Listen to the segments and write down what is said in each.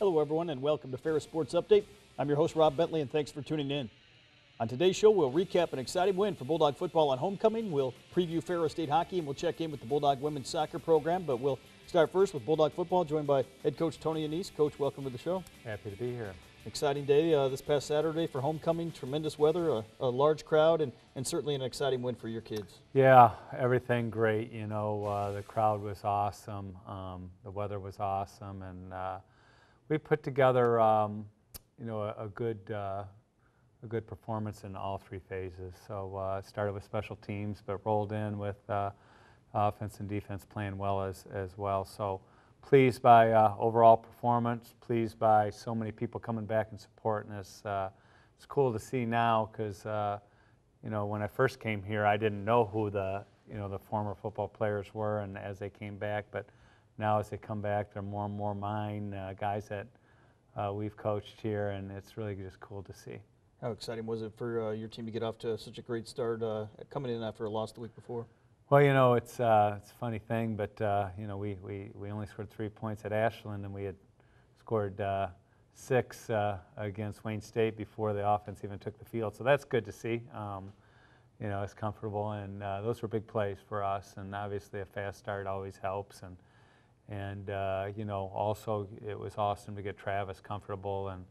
Hello everyone and welcome to Ferris Sports Update. I'm your host Rob Bentley and thanks for tuning in. On today's show we'll recap an exciting win for Bulldog football on homecoming. We'll preview Ferris State hockey and we'll check in with the Bulldog women's soccer program. But we'll start first with Bulldog football, joined by head coach Tony Annese. Coach, welcome to the show. Happy to be here. Exciting day this past Saturday for homecoming. Tremendous weather, a large crowd, and certainly an exciting win for your kids. Yeah, everything great. You know, the crowd was awesome. The weather was awesome, and we put together, you know, a good performance in all three phases. So it started with special teams, but rolled in with offense and defense playing well as well. So pleased by overall performance. Pleased by so many people coming back and supporting us. It's cool to see now because you know, when I first came here, I didn't know who the former football players were, and as they came back, but now as they come back, they're more and more mine, guys that we've coached here, and it's really just cool to see. How exciting was it for your team to get off to such a great start coming in after a loss the week before? Well, you know, it's a funny thing, but you know, we only scored 3 points at Ashland, and we had scored 6 against Wayne State before the offense even took the field. So that's good to see. You know, it's comfortable, and those were big plays for us. And obviously, a fast start always helps. And you know, also it was awesome to get Travis comfortable and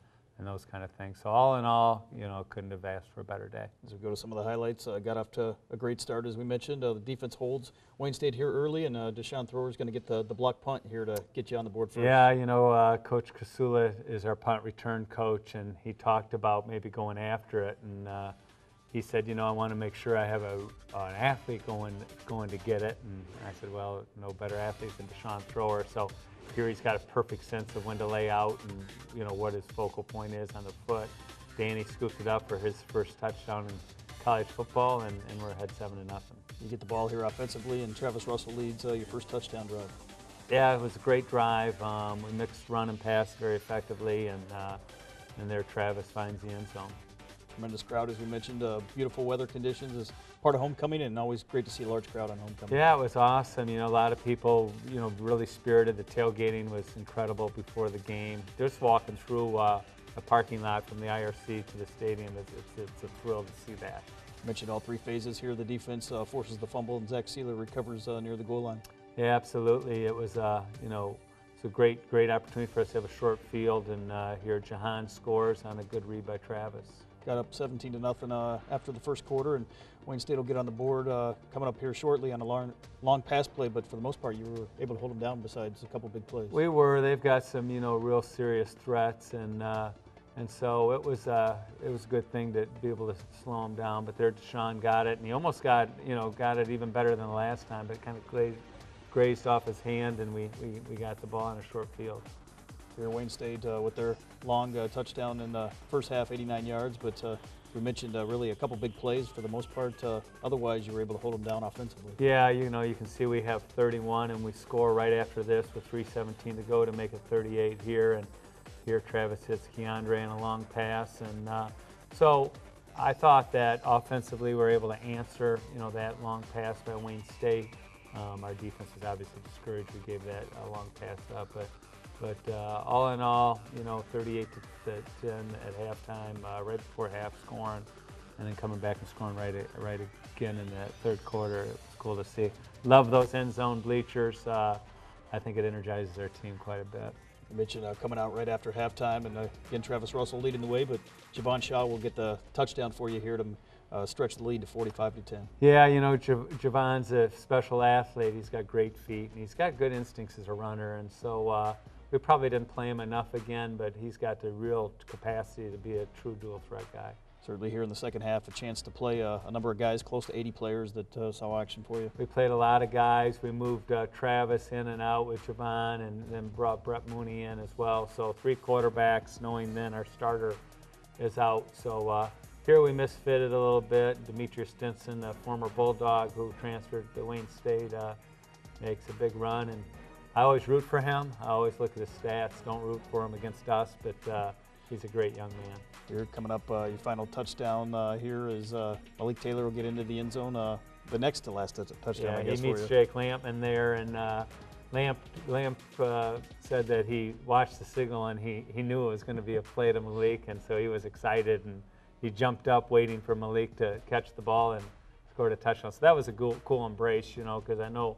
those kind of things. So all in all, you know, couldn't have asked for a better day. As we go to some of the highlights, got off to a great start, as we mentioned. The defense holds Wayne State here early, and Deshaun Thrower is going to get the block punt here to get you on the board first. Yeah, you know, Coach Kasula is our punt return coach, and he talked about maybe going after it. And he said, you know, I want to make sure I have an athlete going to get it. And I said, well, no better athlete than Deshaun Thrower. So here he's got a perfect sense of when to lay out and, you know, what his focal point is on the foot. Danny scooped it up for his first touchdown in college football, and we're ahead 7-0. You get the ball here offensively, and Travis Russell leads your first touchdown drive. Yeah, it was a great drive. We mixed run and pass very effectively, and there Travis finds the end zone. Tremendous crowd, as we mentioned. Beautiful weather conditions as part of homecoming, and always great to see a large crowd on homecoming. Yeah, it was awesome. You know, a lot of people, you know, really spirited. The tailgating was incredible before the game. Just walking through a parking lot from the IRC to the stadium, it's a thrill to see that. You mentioned all three phases here. The defense forces the fumble, and Zach Sealer recovers near the goal line. Yeah, absolutely. It was, you know, it's a great opportunity for us to have a short field, and here Jahan scores on a good read by Travis. Got up 17-0 after the first quarter, and Wayne State will get on the board coming up here shortly on a long pass play, but for the most part you were able to hold them down besides a couple big plays. We were. They've got some, you know, real serious threats, and so it was a good thing to be able to slow them down, but there Deshaun got it, and he almost got it even better than the last time, but it kind of grazed off his hand, and we got the ball on a short field. Here Wayne State with their long touchdown in the first half, 89 yards, but we mentioned really a couple big plays for the most part. Otherwise, you were able to hold them down offensively. Yeah, you know, you can see we have 31, and we score right after this with 3:17 to go to make it 38 here. And here Travis hits Keandre in a long pass, and so I thought that offensively we were able to answer, you know, that long pass by Wayne State. Our defense was obviously discouraged. We gave that long pass up, but all in all, you know, 38-10 at halftime, right before half scoring, and then coming back and scoring right again in the third quarter. It was cool to see. Love those end zone bleachers. I think it energizes our team quite a bit. You mentioned coming out right after halftime, and again, Travis Russell leading the way, but Javon Shaw will get the touchdown for you here to stretch the lead to 45-10. Yeah, you know, Javon's a special athlete. He's got great feet, and he's got good instincts as a runner, and so we probably didn't play him enough again, but he's got the real capacity to be a true dual threat guy. Certainly here in the second half, a chance to play a number of guys, close to 80 players that saw action for you. We played a lot of guys. We moved Travis in and out with Javon, and then brought Brett Mooney in as well. So 3 quarterbacks, knowing then our starter is out. So here we misfitted a little bit. Demetrius Stinson, the former Bulldog who transferred to Wayne State, makes a big run, and I always root for him. I always look at his stats. Don't root for him against us, but he's a great young man. Here coming up, your final touchdown here is Malik Taylor will get into the end zone. The next to last touchdown, yeah, I guess. He meets Jake Lampman there, and Lamp said that he watched the signal and he knew it was going to be a play to Malik, and so he was excited and he jumped up waiting for Malik to catch the ball and scored a touchdown. So that was a cool embrace, you know, because I know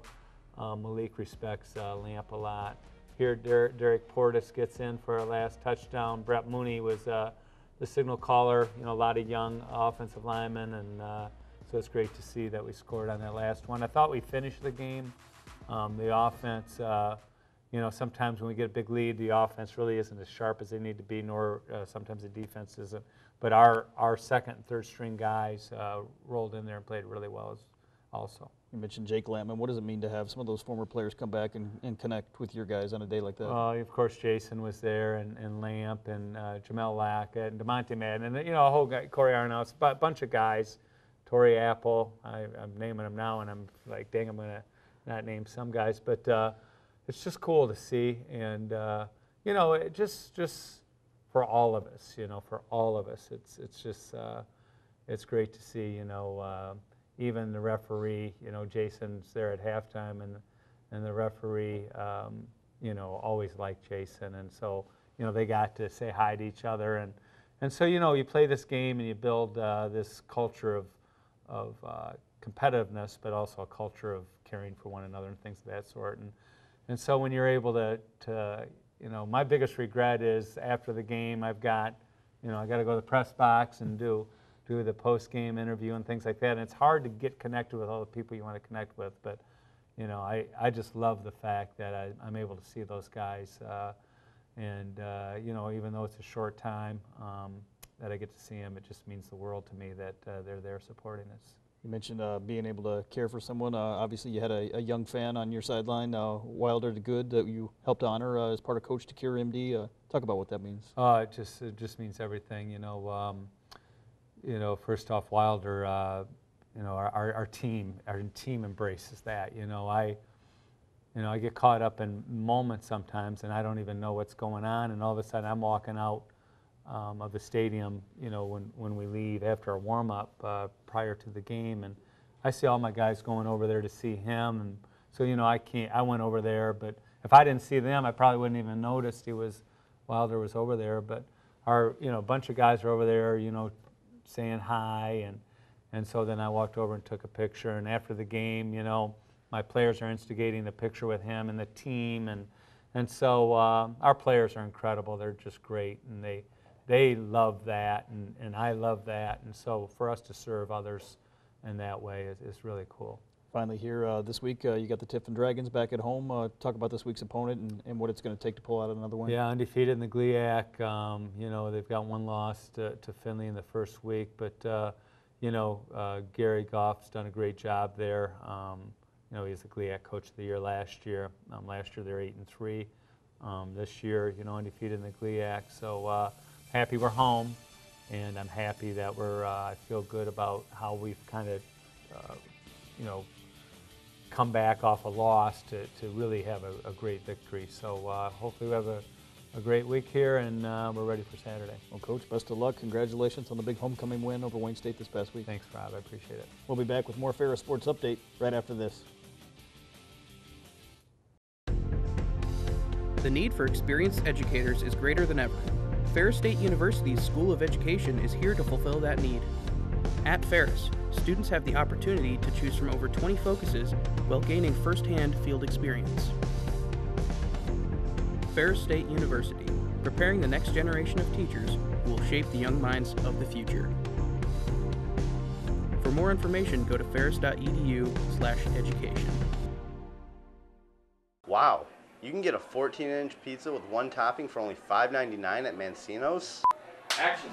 Malik respects Lamp a lot. Here, Derek Portis gets in for our last touchdown. Brett Mooney was the signal caller. You know, a lot of young offensive linemen, and so it's great to see that we scored on that last one. I thought we finished the game. The offense, you know, sometimes when we get a big lead, the offense really isn't as sharp as they need to be, nor sometimes the defense isn't. But our second and third string guys rolled in there and played really well also. You mentioned Jake Lampman. What does it mean to have some of those former players come back and connect with your guys on a day like that? Of course, Jason was there, and Lamp, and Jamel Lackett, and DeMonte Madden, and you know, a whole guy, Corey Arnott, a bunch of guys. Torrey Apple, I'm naming them now, and I'm like, dang, I'm gonna not name some guys, but it's just cool to see, and you know, it just for all of us, you know, it's just it's great to see, you know. Even the referee, you know, Jason's there at halftime, and the referee, you know, always liked Jason, and so, you know, they got to say hi to each other, and so, you know, you play this game and you build this culture of competitiveness, but also a culture of caring for one another and things of that sort, and so when you're able to, you know, my biggest regret is after the game, I've got, you know, I got to go to the press box and do the post-game interview and things like that. And it's hard to get connected with all the people you want to connect with. But, you know, I just love the fact that I'm able to see those guys. And, you know, even though it's a short time that I get to see them, it just means the world to me that they're there supporting us. You mentioned being able to care for someone. Obviously, you had a young fan on your sideline, Wilder the Good, that you helped honor as part of Coach to Cure MD. Talk about what that means. It just means everything, you know. You know, first off, Wilder, you know, our team embraces that. You know, I get caught up in moments sometimes, and I don't even know what's going on, and all of a sudden I'm walking out of the stadium, you know, when we leave after a warm-up prior to the game, and I see all my guys going over there to see him, and so, you know, I went over there, but if I didn't see them, I probably wouldn't even noticed Wilder was over there, but our, you know, a bunch of guys are over there, you know, saying hi, and so then I walked over and took a picture, and after the game, you know, my players are instigating the picture with him and the team, and so our players are incredible. They're just great, and they love that, and I love that, and so for us to serve others in that way is really cool. Finally here this week, you got the Tiffin Dragons back at home. Talk about this week's opponent and what it's going to take to pull out another one. Yeah, undefeated in the GLIAC. You know, they've got one loss to Findlay in the first week, but you know, Gary Goff's done a great job there. You know, he's the GLIAC Coach of the Year last year. Last year they're 8-3. This year, you know, undefeated in the GLIAC. So happy we're home, and I'm happy that I feel good about how we've kind of, you know, come back off a loss to really have a great victory. So hopefully we have a great week here, and we're ready for Saturday. Well, Coach, best of luck. Congratulations on the big homecoming win over Wayne State this past week. Thanks, Rob. I appreciate it. We'll be back with more Ferris Sports Update right after this. The need for experienced educators is greater than ever. Ferris State University's School of Education is here to fulfill that need. At Ferris, students have the opportunity to choose from over 20 focuses while gaining first-hand field experience. Ferris State University, preparing the next generation of teachers who will shape the young minds of the future. For more information, go to ferris.edu/education. Wow, you can get a 14-inch pizza with one topping for only $5.99 at Mancino's? Action!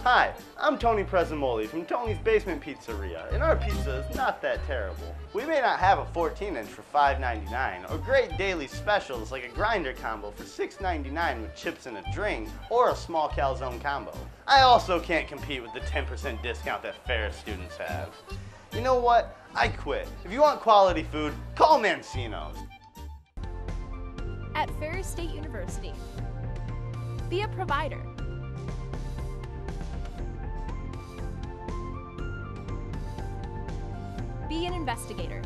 Hi, I'm Tony Presamoli from Tony's Basement Pizzeria, and our pizza is not that terrible. We may not have a 14-inch for $5.99, or great daily specials like a grinder combo for $6.99 with chips and a drink, or a small calzone combo. I also can't compete with the 10% discount that Ferris students have. You know what? I quit. If you want quality food, call Mancino's. At Ferris State University, be a provider. Be an investigator.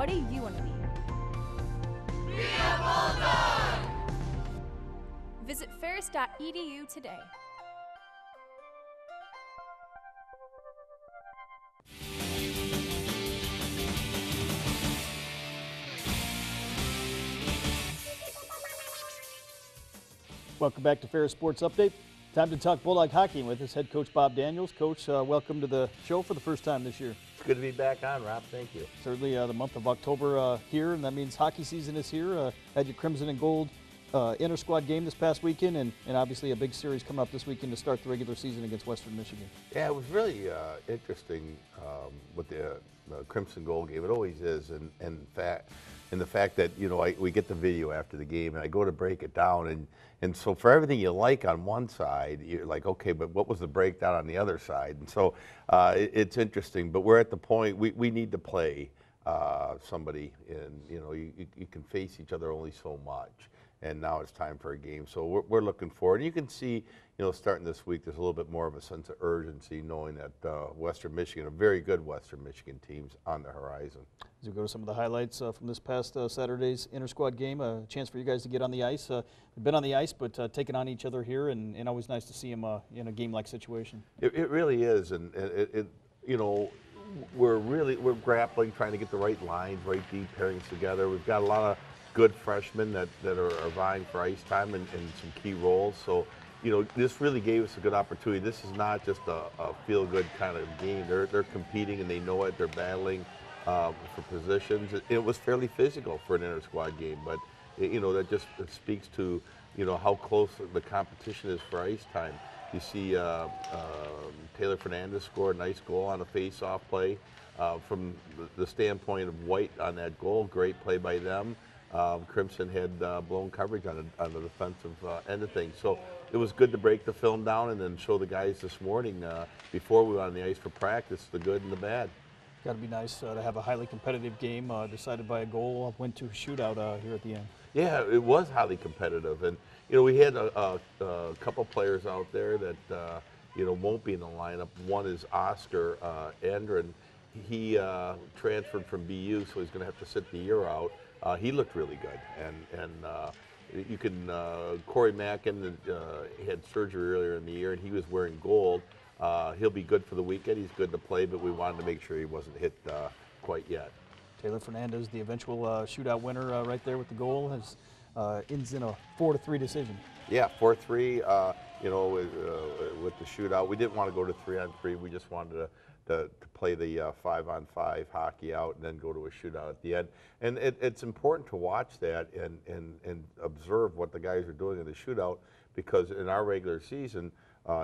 What do you want to be? Be a Bulldog! Visit ferris.edu today. Welcome back to Ferris Sports Update. Time to talk Bulldog hockey with us, head coach Bob Daniels. Coach, welcome to the show for the first time this year. It's good to be back on, Rob. Thank you. Certainly the month of October here, and that means hockey season is here. Had your Crimson and Gold inter-squad game this past weekend, and obviously a big series coming up this weekend to start the regular season against Western Michigan. Yeah, it was really interesting with the Crimson Gold game. It always is, and the fact that, you know, we get the video after the game, and I go to break it down, and so for everything you like on one side, you're like, okay, but what was the breakdown on the other side? And so it's interesting, but we're at the point we need to play somebody, and you know, you can face each other only so much. And now it's time for a game. So we're looking forward. And you can see, you know, starting this week, there's a little bit more of a sense of urgency knowing that Western Michigan, a very good Western Michigan team's on the horizon. As we go to some of the highlights from this past Saturday's inter-squad game, a chance for you guys to get on the ice. We've been on the ice, but taking on each other here, and always nice to see them in a game-like situation. It really is, and it you know, we're grappling, trying to get the right lines, right deep pairings together. We've got a lot of good freshmen that are vying for ice time and some key roles. So, you know, this really gave us a good opportunity. This is not just a feel-good kind of game. They're competing and they know it. They're battling for positions. It was fairly physical for an inter-squad game, but you know, that just speaks to, you know, how close the competition is for ice time. You see Taylor Fernandez score a nice goal on a face-off play. From the standpoint of White on that goal, great play by them. Crimson had blown coverage on the defensive end of things. So it was good to break the film down and then show the guys this morning before we went on the ice for practice, the good and the bad. Got to be nice to have a highly competitive game decided by a goal, went to a shootout here at the end. Yeah, it was highly competitive. And, you know, we had a couple players out there that, you know, won't be in the lineup. One is Oscar Andren. He transferred from BU, so he's going to have to sit the year out. He looked really good, and you can. Corey Mackin had surgery earlier in the year, and he was wearing gold. He'll be good for the weekend. He's good to play, but we wanted to make sure he wasn't hit quite yet. Taylor Fernandez, the eventual shootout winner, right there with the goal, has ends in a 4-3 decision. Yeah, 4-3. You know, with the shootout, we didn't want to go to 3-on-3. We just wanted to play the 5-on-5 hockey out and then go to a shootout at the end. And it's important to watch that and observe what the guys are doing in the shootout, because in our regular season,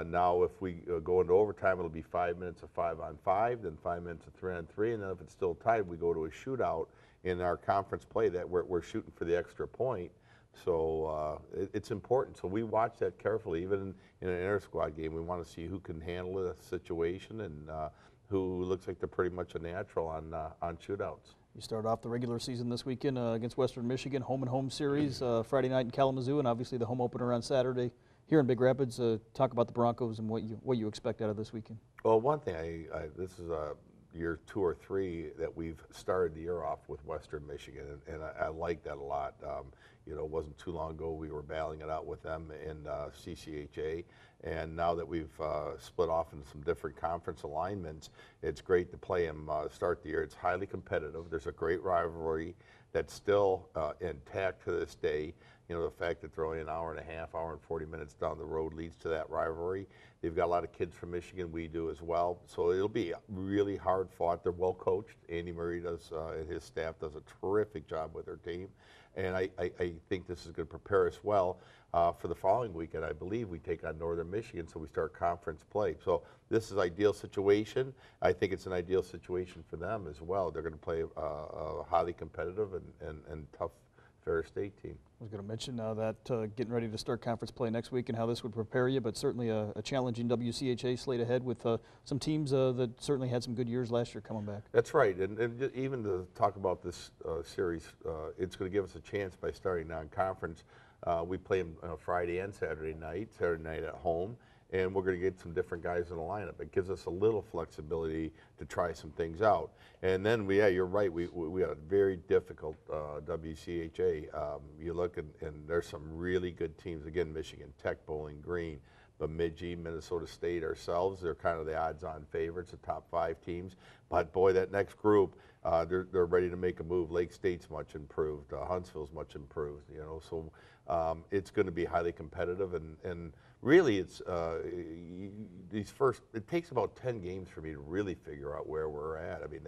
now if we go into overtime, it'll be 5 minutes of 5-on-5, then 5 minutes of 3-on-3, and then if it's still tied, we go to a shootout in our conference play that we're shooting for the extra point. So it's important. So we watch that carefully. Even in an inter-squad game, we want to see who can handle the situation and who looks like they're pretty much a natural on shootouts. You start off the regular season this weekend against Western Michigan, home-and-home series, Friday night in Kalamazoo, and obviously the home opener on Saturday here in Big Rapids. Talk about the Broncos and what you expect out of this weekend. Well, one thing, this is year 2 or 3 that we've started the year off with Western Michigan, and I like that a lot. You know, it wasn't too long ago we were battling it out with them in CCHA, and now that we've split off into some different conference alignments, it's great to play them start the year. It's highly competitive. There's a great rivalry that's still intact to this day. You know, the fact that they're only an hour and a half, hour and 40 minutes down the road leads to that rivalry. They've got a lot of kids from Michigan. We do as well. So it'll be really hard fought. They're well coached. Andy Murray does, and his staff does a terrific job with their team. And I think this is going to prepare us well for the following weekend. I believe we take on Northern Michigan, so we start conference play. So this is ideal situation. I think it's an ideal situation for them as well. They're going to play a highly competitive and tough Ferris State team. I was going to mention that getting ready to start conference play next week and how this would prepare you, but certainly a challenging WCHA slate ahead with some teams that certainly had some good years last year coming back. That's right, and even to talk about this series, it's going to give us a chance by starting non-conference. We play them Friday and Saturday night at home, and we're going to get some different guys in the lineup. It gives us a little flexibility to try some things out. And then, you're right, we had a very difficult WCHA. You look, and there's some really good teams. Again, Michigan Tech, Bowling Green, Bemidji, Minnesota State, ourselves. They're kind of the odds-on favorites, the top 5 teams. But boy, that next group, they're ready to make a move. Lake State's much improved. Huntsville's much improved. You know, so it's going to be highly competitive. And really, it's it takes about 10 games for me to really figure out where we're at. I mean,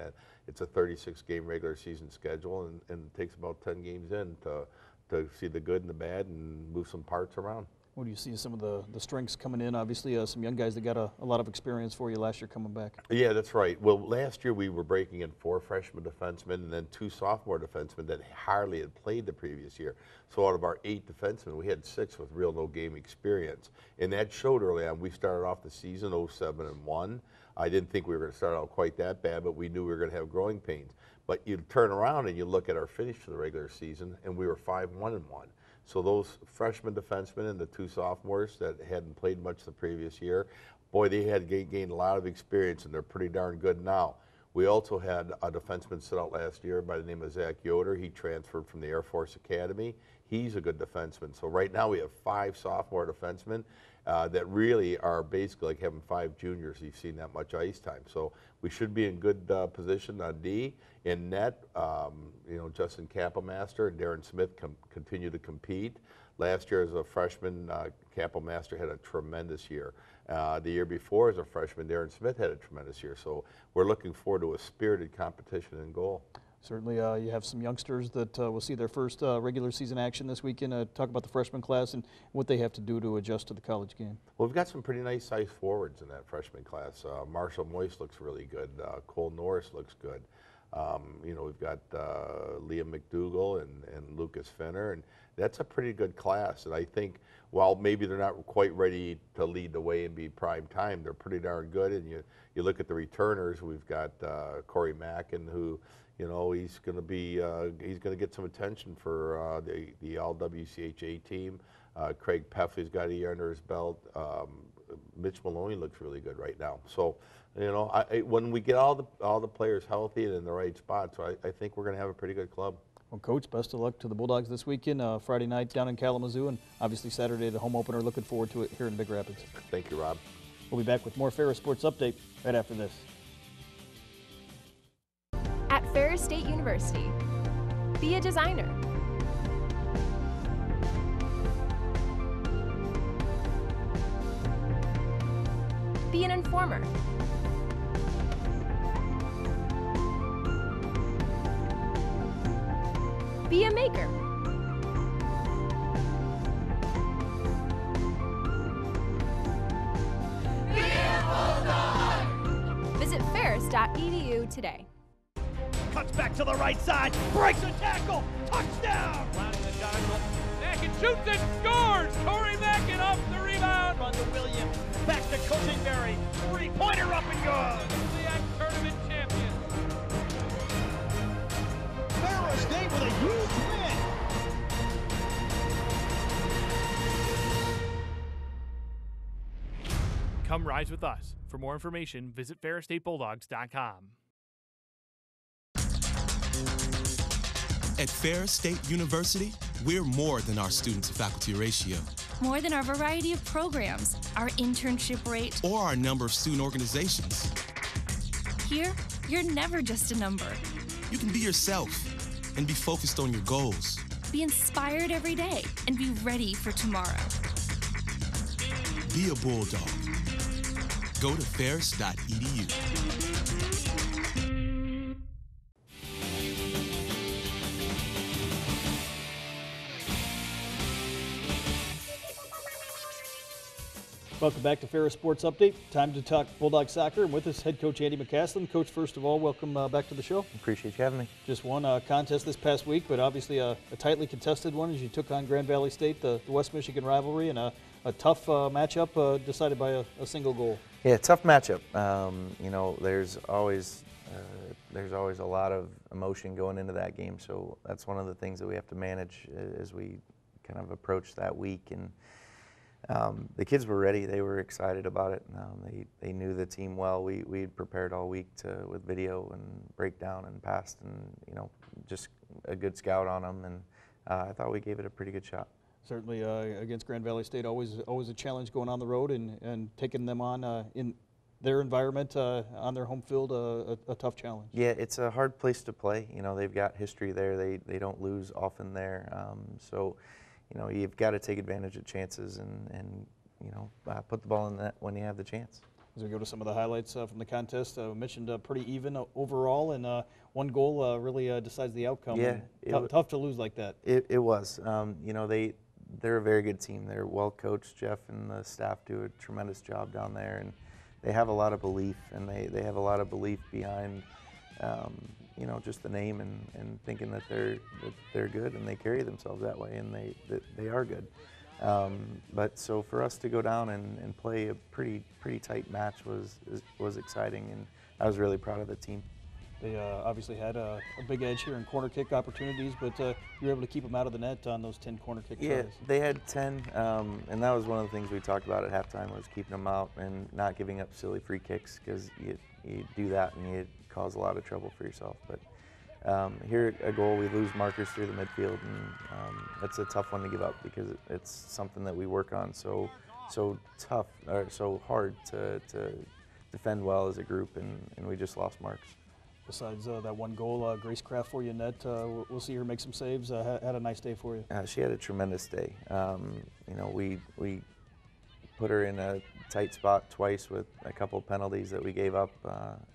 it's a 36-game regular season schedule, and it takes about 10 games in to see the good and the bad and move some parts around. What do you see some of the strengths coming in? Obviously, some young guys that got a lot of experience for you last year coming back. Yeah, that's right. Well, last year we were breaking in 4 freshman defensemen and then 2 sophomore defensemen that hardly had played the previous year. So out of our 8 defensemen, we had 6 with real no-game experience. And that showed early on. We started off the season 0-7-1. I didn't think we were going to start out quite that bad, but we knew we were going to have growing pains. But you turn around and you look at our finish for the regular season, and we were 5-1-1. So those freshman defensemen and the 2 sophomores that hadn't played much the previous year, boy, they had gained a lot of experience, and they're pretty darn good now. We also had a defenseman sit out last year by the name of Zach Yoder. He transferred from the Air Force Academy. He's a good defenseman. So right now we have 5 sophomore defensemen that really are basically like having 5 juniors. You've seen that much ice time. So we should be in good position on D. In net, Justin Kapelmaster and Darren Smith continue to compete. Last year as a freshman, Kapelmaster had a tremendous year. The year before as a freshman, Darren Smith had a tremendous year. So we're looking forward to a spirited competition in goal. Certainly, you have some youngsters that will see their first regular season action this weekend. Talk about the freshman class and what they have to do to adjust to the college game. Well, we've got some pretty nice size forwards in that freshman class. Marshall Moist looks really good. Cole Norris looks good. We've got Liam McDougall and Lucas Fenner, and that's a pretty good class. And I think while maybe they're not quite ready to lead the way and be prime time, they're pretty darn good. And you look at the returners, we've got Corey Mackin, who, he's going to get some attention for the All WCHA team. Craig Peffley's got a year under his belt. Mitch Maloney looks really good right now. So, when we get all the players healthy and in the right spots, I think we're going to have a pretty good club. Well, Coach, best of luck to the Bulldogs this weekend. Friday night down in Kalamazoo, and obviously Saturday the home opener. Looking forward to it here in Big Rapids. Thank you, Rob. We'll be back with more Ferris Sports Update right after this. At Ferris State University, be a designer. Be an informer. Be a maker. Be a Bulldog! Visit ferris.edu today. Cuts back to the right side, breaks a tackle, touchdown! Lining the diagonal, Mackin shoots and scores! Corey Mackin off the rebound! Run to Williams, back to Cushenberry, three-pointer up and good! The tournament champion. Ferris State with a huge win! Come rise with us. For more information, visit FerrisStateBulldogs.com. At Ferris State University, we're more than our student-to-faculty ratio. More than our variety of programs, our internship rate, or our number of student organizations. Here, you're never just a number. You can be yourself and be focused on your goals. Be inspired every day and be ready for tomorrow. Be a Bulldog. Go to ferris.edu. Welcome back to Ferris Sports Update. Time to talk Bulldog soccer, and with us head coach Andy McCaslin. Coach, first of all, welcome back to the show. Appreciate you having me. Just won a contest this past week, but obviously a tightly contested one as you took on Grand Valley State, the West Michigan rivalry, and a tough matchup decided by a single goal. Yeah, tough matchup. There's always a lot of emotion going into that game, so that's one of the things that we have to manage as we kind of approach that week. And the kids were ready. They were excited about it. They knew the team well. We'd prepared all week with video and breakdown and passed, and just a good scout on them. And I thought we gave it a pretty good shot. Certainly against Grand Valley State, always a challenge going on the road and taking them on in their environment on their home field, a tough challenge. Yeah, it's a hard place to play. They've got history there. They don't lose often there. So, you've got to take advantage of chances and put the ball in the net when you have the chance. As we go to some of the highlights from the contest, we mentioned pretty even overall, and one goal really decides the outcome. Yeah, tough to lose like that. It was. They're a very good team. They're well coached. Jeff and the staff do a tremendous job down there, and they have a lot of belief, and they have a lot of belief behind, just the name and thinking that they're good, and they carry themselves that way, and they are good. But so for us to go down and play a pretty tight match was exciting, and I was really proud of the team. They obviously had a big edge here in corner kick opportunities, but you were able to keep them out of the net on those 10 corner kick tries. Yeah, they had 10, and that was one of the things we talked about at halftime, was keeping them out and not giving up silly free kicks, because you do that and you cause a lot of trouble for yourself. But here, a goal, we lose markers through the midfield, and it's a tough one to give up, because it's something that we work on so tough, or so hard to defend well as a group, and we just lost marks. Besides that one goal, Grace Kraft for you, net. We'll see her make some saves. Had a nice day for you. She had a tremendous day. We put her in a tight spot twice with a couple penalties that we gave up,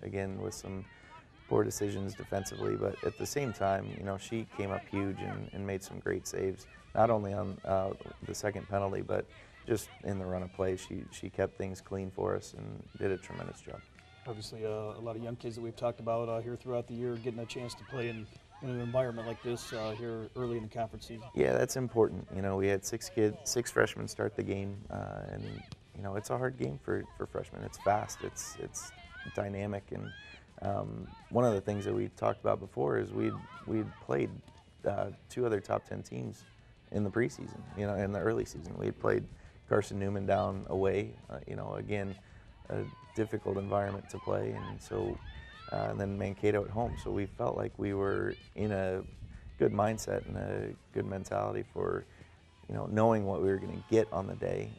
again with some poor decisions defensively. But at the same time, she came up huge and made some great saves, not only on the second penalty, but just in the run of play. She kept things clean for us and did a tremendous job. Obviously, a lot of young kids that we've talked about here throughout the year getting a chance to play in an environment like this here early in the conference season. Yeah, that's important. We had 6 freshmen start the game, and it's a hard game for freshmen. It's fast, it's dynamic, and one of the things that we talked about before is we'd played 2 other top 10 teams in the preseason. In the early season, we had played Carson Newman down away. Again, a difficult environment to play, and so and then Mankato at home. So we felt like we were in a good mindset and a good mentality for knowing what we were going to get on the day.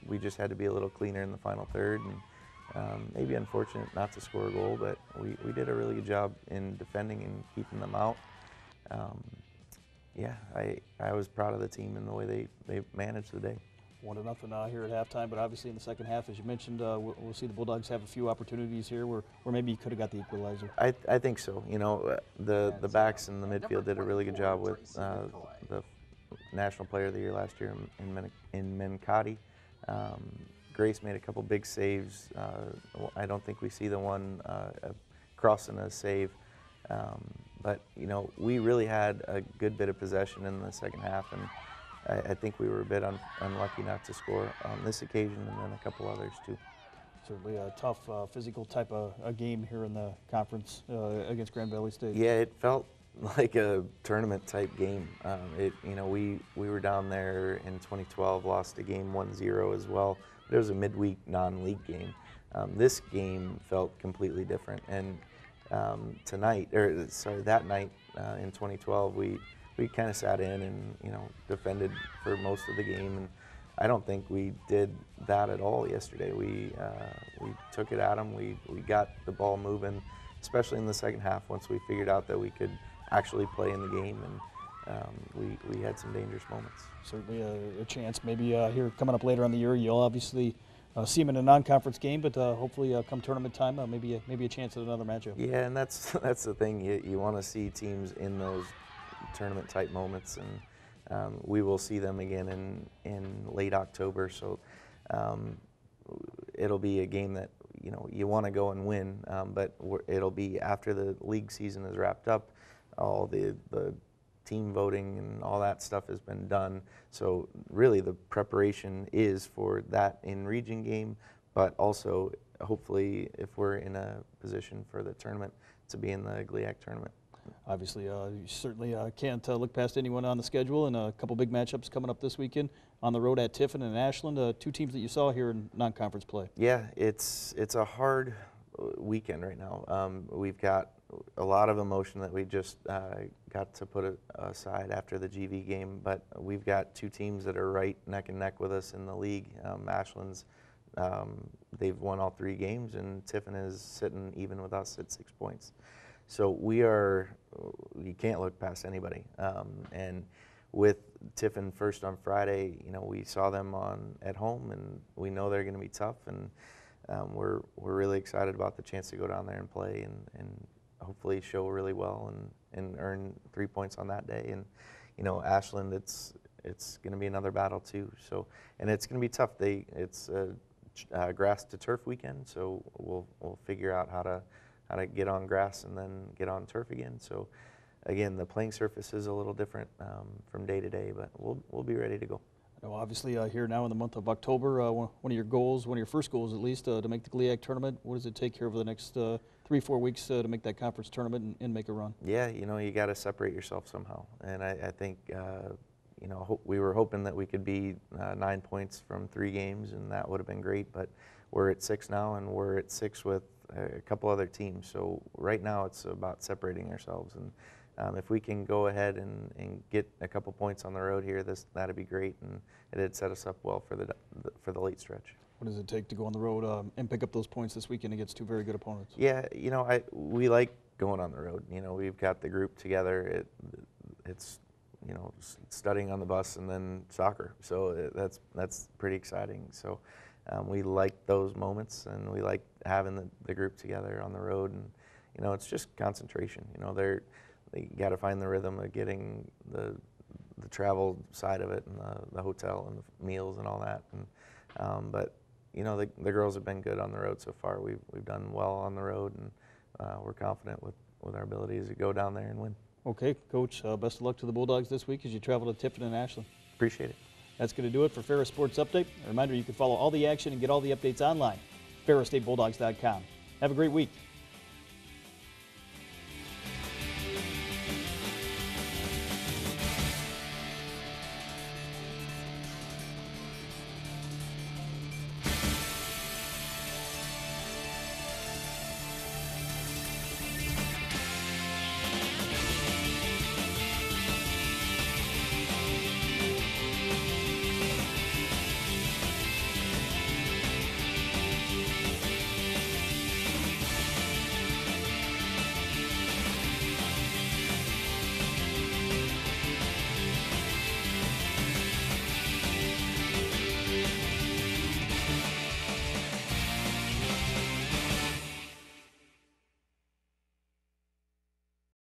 We just had to be a little cleaner in the final third, and maybe unfortunate not to score a goal, but we did a really good job in defending and keeping them out. Yeah, I was proud of the team and the way they managed the day. 1-0 here at halftime, but obviously in the second half, as you mentioned, we'll see the Bulldogs have a few opportunities here where maybe you could have got the equalizer. I think so. The backs in the midfield did a really good job with the National Player of the Year last year in Menkati. Grace made a couple big saves. I don't think we see the one crossing a save. But we really had a good bit of possession in the second half, and I think we were a bit unlucky not to score on this occasion, and then a couple others too. Certainly a tough physical type of a game here in the conference against Grand Valley State. Yeah, it felt like a tournament type game. We were down there in 2012, lost a game 1-0 as well. But it was a midweek non-league game. This game felt completely different, and that night in 2012, we kind of sat in and defended for most of the game, and I don't think we did that at all yesterday. We took it at them. We got the ball moving, especially in the second half once we figured out that we could actually play in the game, and we had some dangerous moments. Certainly a chance maybe here coming up later on the year. You'll obviously see them in a non-conference game, but hopefully come tournament time, maybe a chance at another matchup. Yeah, and that's the thing. You want to see teams in those tournament type moments, and we will see them again in late October. So it'll be a game that you want to go and win, but it'll be after the league season is wrapped up. All the team voting and all that stuff has been done. So really the preparation is for that in-region game, but also hopefully if we're in a position for the tournament to be in the GLIAC tournament. Obviously, you certainly can't look past anyone on the schedule, and a couple big matchups coming up this weekend on the road at Tiffin and Ashland, two teams that you saw here in non-conference play. Yeah, it's a hard weekend right now. We've got a lot of emotion that we just got to put aside after the GV game, but we've got two teams that are right neck and neck with us in the league. Ashland's, they've won all 3 games, and Tiffin is sitting even with us at 6 points. So you can't look past anybody. And with Tiffin first on Friday, we saw them at home, and we know they're going to be tough, and we're really excited about the chance to go down there and play and hopefully show really well and earn 3 points on that day. And Ashland, it's going to be another battle too. So, and it's going to be tough. It's a grass to turf weekend, so we'll figure out how to get on grass and then get on turf again. So again, the playing surface is a little different from day to day, but we'll be ready to go. Now, obviously, here now in the month of October, one of your goals, one of your first goals at least, to make the GLIAC tournament. What does it take here over the next 3-4 weeks to make that conference tournament and make a run? Yeah, you got to separate yourself somehow, and I think we were hoping that we could be 9 points from 3 games, and that would have been great. But we're at 6 now, and we're at 6 with a couple other teams. So right now it's about separating ourselves, and if we can go ahead and get a couple points on the road here, that'd be great, and it'd set us up well for the late stretch. What does it take to go on the road and pick up those points this weekend against 2 very good opponents? Yeah, we like going on the road. We've got the group together. It's studying on the bus and then soccer. So that's pretty exciting. So we like those moments, and we like having the group together on the road. And it's just concentration. They got to find the rhythm of getting the travel side of it, and the hotel and the meals and all that. And but the girls have been good on the road so far. We've done well on the road, and we're confident with our abilities to go down there and win. Okay, Coach, best of luck to the Bulldogs this week as you travel to Tiffin and Ashland. Appreciate it. That's going to do it for Ferris Sports Update. A reminder, you can follow all the action and get all the updates online, FerrisStateBulldogs.com. Have a great week.